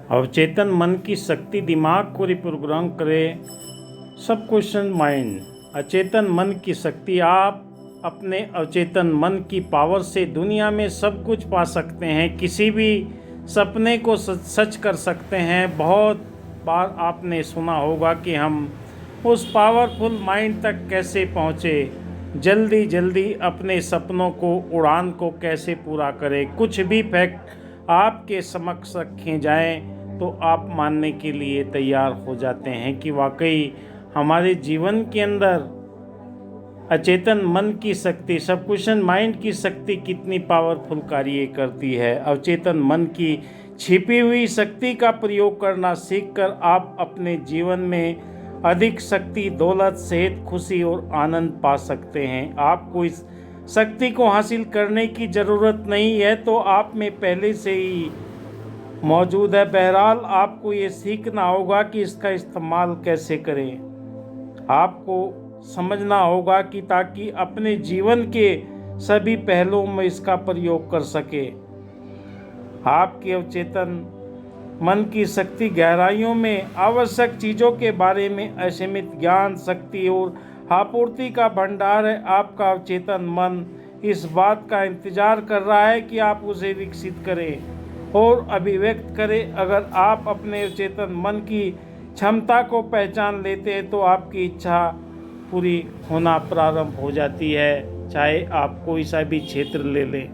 अवचेतन मन की शक्ति दिमाग को रिप्रोग्राम करे। सबकॉन्शियस माइंड, अचेतन मन की शक्ति। आप अपने अवचेतन मन की पावर से दुनिया में सब कुछ पा सकते हैं, किसी भी सपने को सच कर सकते हैं। बहुत बार आपने सुना होगा कि हम उस पावरफुल माइंड तक कैसे पहुँचे, जल्दी जल्दी अपने सपनों को, उड़ान को कैसे पूरा करें। कुछ भी फैक्ट आपके समक्ष रखे जाएं तो आप मानने के लिए तैयार हो जाते हैं कि वाकई हमारे जीवन के अंदर अचेतन मन की शक्ति, सबकॉन्शियस माइंड की शक्ति कितनी पावरफुल कार्य करती है। अवचेतन मन की छिपी हुई शक्ति का प्रयोग करना सीखकर आप अपने जीवन में अधिक शक्ति, दौलत, सेहत, खुशी और आनंद पा सकते हैं। आपको इस शक्ति को हासिल करने की ज़रूरत नहीं है, तो आप में पहले से ही मौजूद है। बहरहाल आपको ये सीखना होगा कि इसका इस्तेमाल कैसे करें। आपको समझना होगा कि ताकि अपने जीवन के सभी पहलुओं में इसका प्रयोग कर सके। आपके अवचेतन मन की शक्ति गहराइयों में आवश्यक चीज़ों के बारे में असीमित ज्ञान, शक्ति और आपूर्ति का भंडार है। आपका अवचेतन मन इस बात का इंतजार कर रहा है कि आप उसे विकसित करें और अभिव्यक्त करें। अगर आप अपने अवचेतन मन की क्षमता को पहचान लेते हैं तो आपकी इच्छा पूरी होना प्रारंभ हो जाती है। चाहे आप कोई सा भी क्षेत्र ले लें,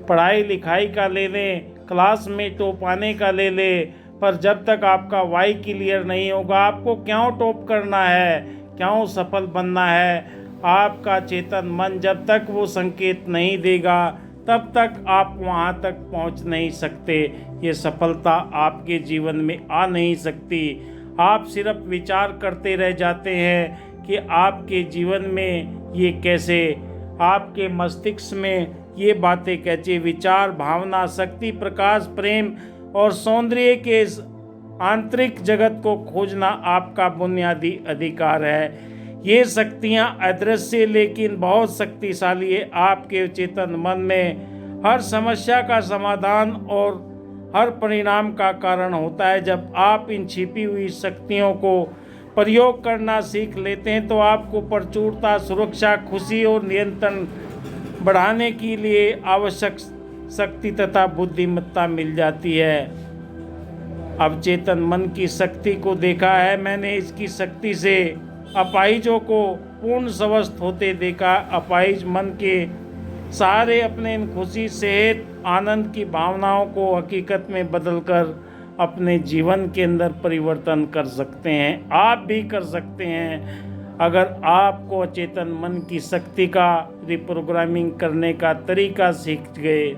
पढ़ाई लिखाई का ले लें, क्लास में टॉप आने का ले लें, पर जब तक आपका वाई क्लियर नहीं होगा, आपको क्यों टॉप करना है, क्यों सफल बनना है, आपका चेतन मन जब तक वो संकेत नहीं देगा तब तक आप वहाँ तक पहुँच नहीं सकते। ये सफलता आपके जीवन में आ नहीं सकती। आप सिर्फ विचार करते रह जाते हैं कि आपके जीवन में ये कैसे, आपके मस्तिष्क में ये बातें कैसे। विचार, भावना, शक्ति, प्रकाश, प्रेम और सौंदर्य के इस आंतरिक जगत को खोजना आपका बुनियादी अधिकार है। ये शक्तियाँ अदृश्य लेकिन बहुत शक्तिशाली है। आपके चेतन मन में हर समस्या का समाधान और हर परिणाम का कारण होता है। जब आप इन छिपी हुई शक्तियों को प्रयोग करना सीख लेते हैं तो आपको प्रचुरता, सुरक्षा, खुशी और नियंत्रण बढ़ाने के लिए आवश्यक शक्ति तथा बुद्धिमत्ता मिल जाती है। अवचेतन मन की शक्ति को देखा है मैंने, इसकी शक्ति से अपाहिजों को पूर्ण स्वस्थ होते देखा। अपाहिज मन के सहारे अपने इन खुशी, सेहत, आनंद की भावनाओं को हकीकत में बदलकर अपने जीवन के अंदर परिवर्तन कर सकते हैं। आप भी कर सकते हैं अगर आपको अचेतन मन की शक्ति का रिप्रोग्रामिंग करने का तरीका सीख गए,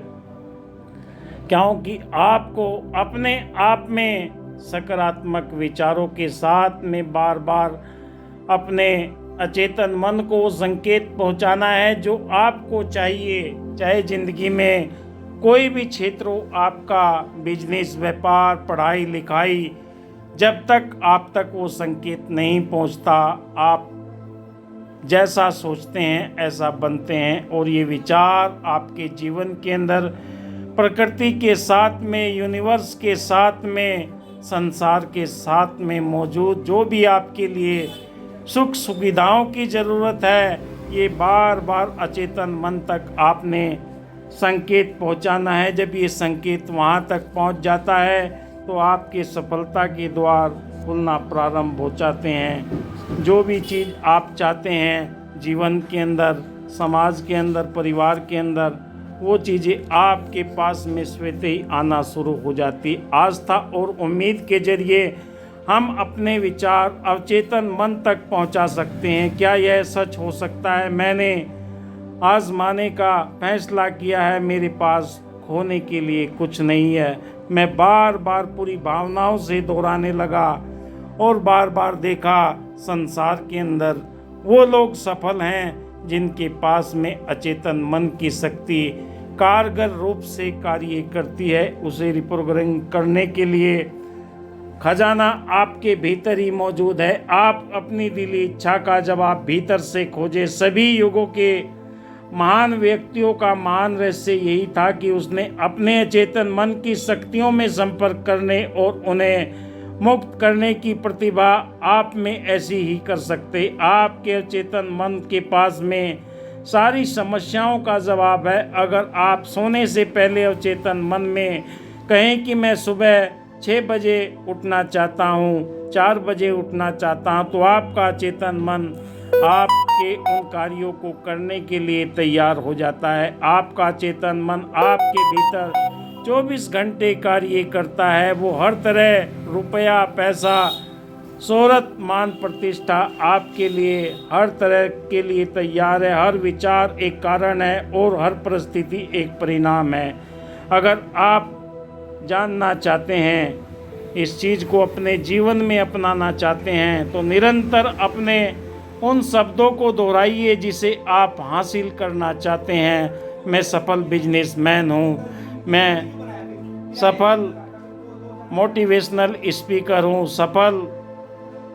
क्योंकि आपको अपने आप में सकारात्मक विचारों के साथ में बार बार अपने अचेतन मन को संकेत पहुंचाना है जो आपको चाहिए। चाहे ज़िंदगी में कोई भी क्षेत्र हो, आपका बिजनेस, व्यापार, पढ़ाई लिखाई, जब तक आप तक वो संकेत नहीं पहुंचता, आप जैसा सोचते हैं ऐसा बनते हैं। और ये विचार आपके जीवन के अंदर प्रकृति के साथ में, यूनिवर्स के साथ में, संसार के साथ में मौजूद जो भी आपके लिए सुख सुविधाओं की ज़रूरत है, ये बार बार अचेतन मन तक आपने संकेत पहुंचाना है। जब ये संकेत वहाँ तक पहुंच जाता है तो आपके सफलता के द्वार खुलना प्रारंभ हो जाते हैं। जो भी चीज़ आप चाहते हैं जीवन के अंदर, समाज के अंदर, परिवार के अंदर, वो चीज़ें आपके पास में स्वतः ही आना शुरू हो जाती। आस्था और उम्मीद के जरिए हम अपने विचार अवचेतन मन तक पहुंचा सकते हैं। क्या यह सच हो सकता है? मैंने आजमाने का फैसला किया है। मेरे पास खोने के लिए कुछ नहीं है। मैं बार बार पूरी भावनाओं से दोहराने लगा और बार बार देखा संसार के अंदर वो लोग सफल हैं जिनके पास में अचेतन मन की शक्ति कारगर रूप से कार्य करती है। उसे रिप्रोग्राम करने के लिए खजाना आपके भीतर ही मौजूद है। आप अपनी दिली इच्छा का जवाब भीतर से खोजें। सभी युगों के महान व्यक्तियों का महान रहस्य यही था कि उसने अपने अचेतन मन की शक्तियों में संपर्क करने और उन्हें मुक्त करने की प्रतिभा आप में ऐसी ही कर सकते। आपके अचेतन मन के पास में सारी समस्याओं का जवाब है। अगर आप सोने से पहले अचेतन मन में कहें कि मैं सुबह 6 बजे उठना चाहता हूँ, 4 बजे उठना चाहता हूँ, तो आपका अचेतन मन आपके उन कार्यों को करने के लिए तैयार हो जाता है। आपका चेतन मन आपके भीतर 24 घंटे कार्य करता है। वो हर तरह रुपया, पैसा, शोहरत, मान, प्रतिष्ठा आपके लिए हर तरह के लिए तैयार है। हर विचार एक कारण है और हर परिस्थिति एक परिणाम है। अगर आप जानना चाहते हैं, इस चीज़ को अपने जीवन में अपनाना चाहते हैं, तो निरंतर अपने उन शब्दों को दोहराइए जिसे आप हासिल करना चाहते हैं। मैं सफल बिजनेसमैन हूँ, मैं सफल मोटिवेशनल स्पीकर हूँ, सफल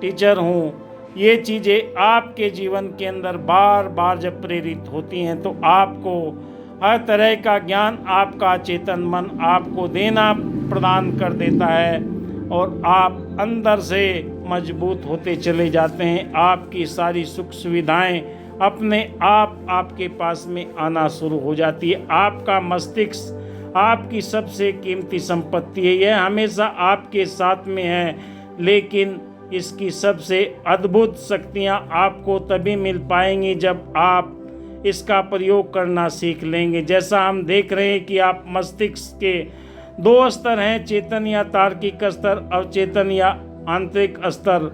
टीचर हूँ। ये चीज़ें आपके जीवन के अंदर बार बार जब प्रेरित होती हैं तो आपको हर तरह का ज्ञान आपका चेतन मन आपको देना प्रदान कर देता है और आप अंदर से मजबूत होते चले जाते हैं। आपकी सारी सुख सुविधाएं अपने आप आपके पास में आना शुरू हो जाती है। आपका मस्तिष्क आपकी सबसे कीमती संपत्ति है। यह हमेशा आपके साथ में है, लेकिन इसकी सबसे अद्भुत शक्तियां आपको तभी मिल पाएंगी जब आप इसका प्रयोग करना सीख लेंगे। जैसा हम देख रहे हैं कि आप मस्तिष्क के 2 स्तर हैं, चेतन या तार्किक स्तर, अवचेतन या आंतरिक स्तर।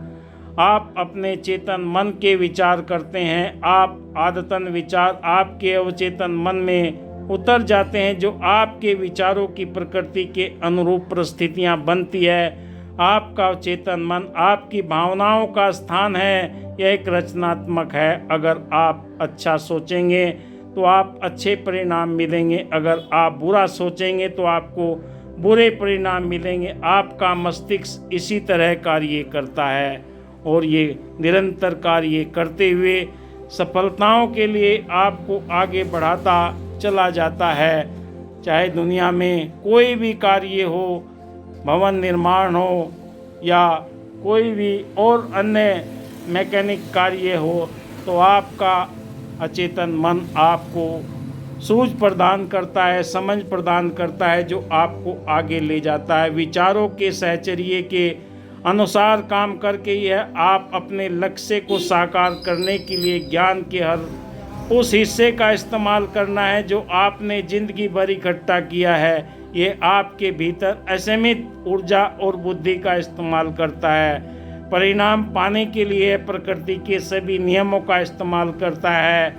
आप अपने चेतन मन के विचार करते हैं, आप आदतन विचार आपके अवचेतन मन में उतर जाते हैं, जो आपके विचारों की प्रकृति के अनुरूप परिस्थितियां बनती है। आपका चेतन मन आपकी भावनाओं का स्थान है। यह एक रचनात्मक है। अगर आप अच्छा सोचेंगे तो आप अच्छे परिणाम मिलेंगे, अगर आप बुरा सोचेंगे तो आपको बुरे परिणाम मिलेंगे। आपका मस्तिष्क इसी तरह कार्य करता है और ये निरंतर कार्य करते हुए सफलताओं के लिए आपको आगे बढ़ाता चला जाता है। चाहे दुनिया में कोई भी कार्य हो, भवन निर्माण हो या कोई भी और अन्य मैकेनिक कार्य हो, तो आपका अचेतन मन आपको सूझ प्रदान करता है, समझ प्रदान करता है, जो आपको आगे ले जाता है। विचारों के सहचर्य के अनुसार काम करके यह आप अपने लक्ष्य को साकार करने के लिए ज्ञान के हर उस हिस्से का इस्तेमाल करना है जो आपने जिंदगी भर इकट्ठा किया है। ये आपके भीतर असीमित ऊर्जा और बुद्धि का इस्तेमाल करता है। परिणाम पाने के लिए प्रकृति के सभी नियमों का इस्तेमाल करता है।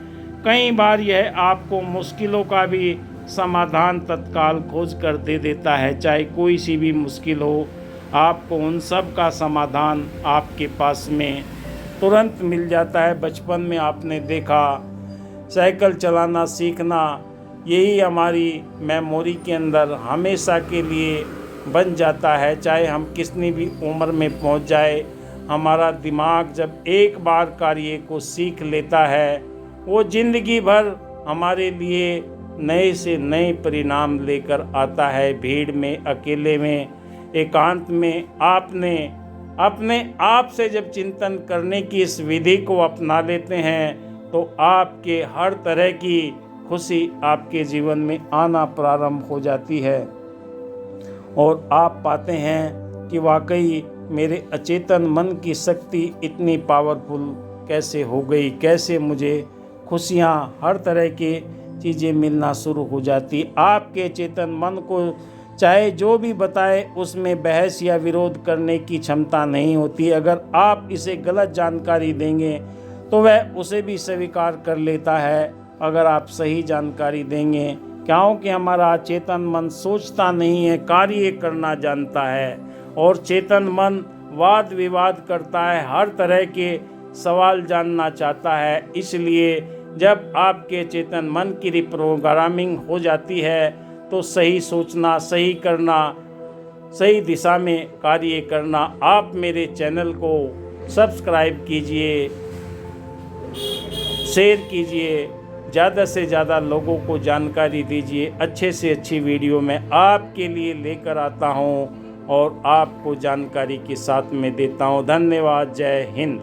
कई बार यह आपको मुश्किलों का भी समाधान तत्काल खोज कर दे देता है। चाहे कोई सी भी मुश्किल हो, आपको उन सब का समाधान आपके पास में तुरंत मिल जाता है। बचपन में आपने देखा, साइकिल चलाना सीखना, यही हमारी मेमोरी के अंदर हमेशा के लिए बन जाता है। चाहे हम कितनी भी उम्र में पहुंच जाए, हमारा दिमाग जब एक बार कार्य को सीख लेता है, वो ज़िंदगी भर हमारे लिए नए से नए परिणाम लेकर आता है। भीड़ में, अकेले में, एकांत में आपने अपने आप से जब चिंतन करने की इस विधि को अपना लेते हैं तो आपके हर तरह की खुशी आपके जीवन में आना प्रारंभ हो जाती है और आप पाते हैं कि वाकई मेरे अचेतन मन की शक्ति इतनी पावरफुल कैसे हो गई, कैसे मुझे खुशियाँ, हर तरह की चीज़ें मिलना शुरू हो जाती। आपके चेतन मन को चाहे जो भी बताए उसमें बहस या विरोध करने की क्षमता नहीं होती। अगर आप इसे गलत जानकारी देंगे तो वह उसे भी स्वीकार कर लेता है। अगर आप सही जानकारी देंगे, क्योंकि हमारा चेतन मन सोचता नहीं है, कार्य करना जानता है और चेतन मन वाद विवाद करता है, हर तरह के सवाल जानना चाहता है। इसलिए जब आपके चेतन मन की रिप्रोग्रामिंग हो जाती है तो सही सोचना, सही करना, सही दिशा में कार्य करना। आप मेरे चैनल को सब्सक्राइब कीजिए, शेयर कीजिए, ज़्यादा से ज़्यादा लोगों को जानकारी दीजिए। अच्छे से अच्छी वीडियो मैं आपके लिए लेकर आता हूँ और आपको जानकारी के साथ में देता हूँ। धन्यवाद। जय हिंद।